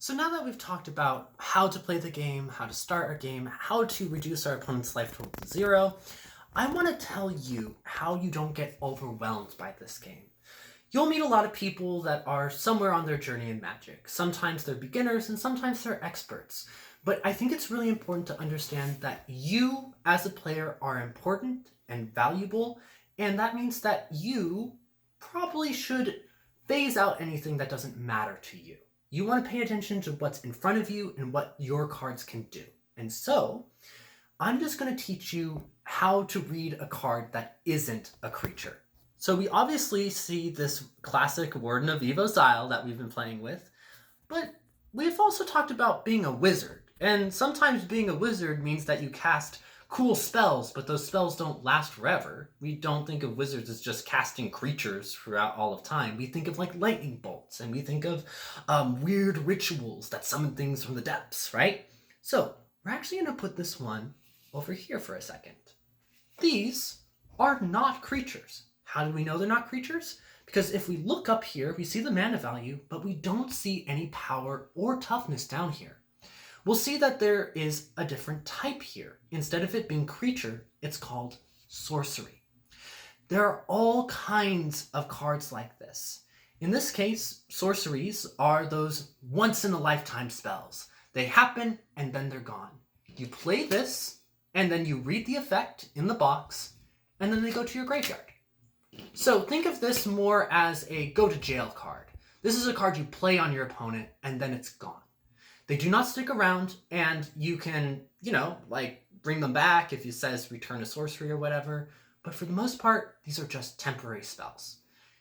So now that we've talked about how to play the game, how to start our game, how to reduce our opponent's life total to zero, I want to tell you how you don't get overwhelmed by this game. You'll meet a lot of people that are somewhere on their journey in Magic. Sometimes they're beginners and sometimes they're experts. But I think it's really important to understand that you, as a player, are important and valuable, and that means that you probably should phase out anything that doesn't matter to you. You want to pay attention to what's in front of you and what your cards can do. And so, I'm just going to teach you how to read a card that isn't a creature. So we obviously see this classic Warden of Evozile that we've been playing with, but we've also talked about being a wizard. And sometimes being a wizard means that you cast cool spells, but those spells don't last forever. We don't think of wizards as just casting creatures throughout all of time. We think of like lightning bolts, and we think of weird rituals that summon things from the depths, right? So we're actually going to put this one over here for a second. These are not creatures. How do we know they're not creatures? Because if we look up here, we see the mana value, but we don't see any power or toughness down here. We'll see that there is a different type here. Instead of it being creature, it's called sorcery. There are all kinds of cards like this. In this case, sorceries are those once-in-a-lifetime spells. They happen, and then they're gone. You play this, and then you read the effect in the box, and then they go to your graveyard. So think of this more as a go-to-jail card. This is a card you play on your opponent, and then it's gone. They do not stick around, and you can, bring them back if it says return a sorcery or whatever, but for the most part, these are just temporary spells.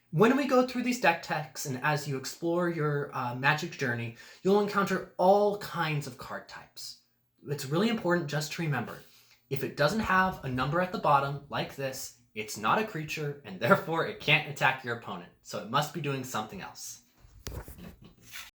When we go through these deck techs, and as you explore your Magic journey, you'll encounter all kinds of card types. It's really important just to remember, if it doesn't have a number at the bottom, like this, it's not a creature, and therefore it can't attack your opponent, so it must be doing something else.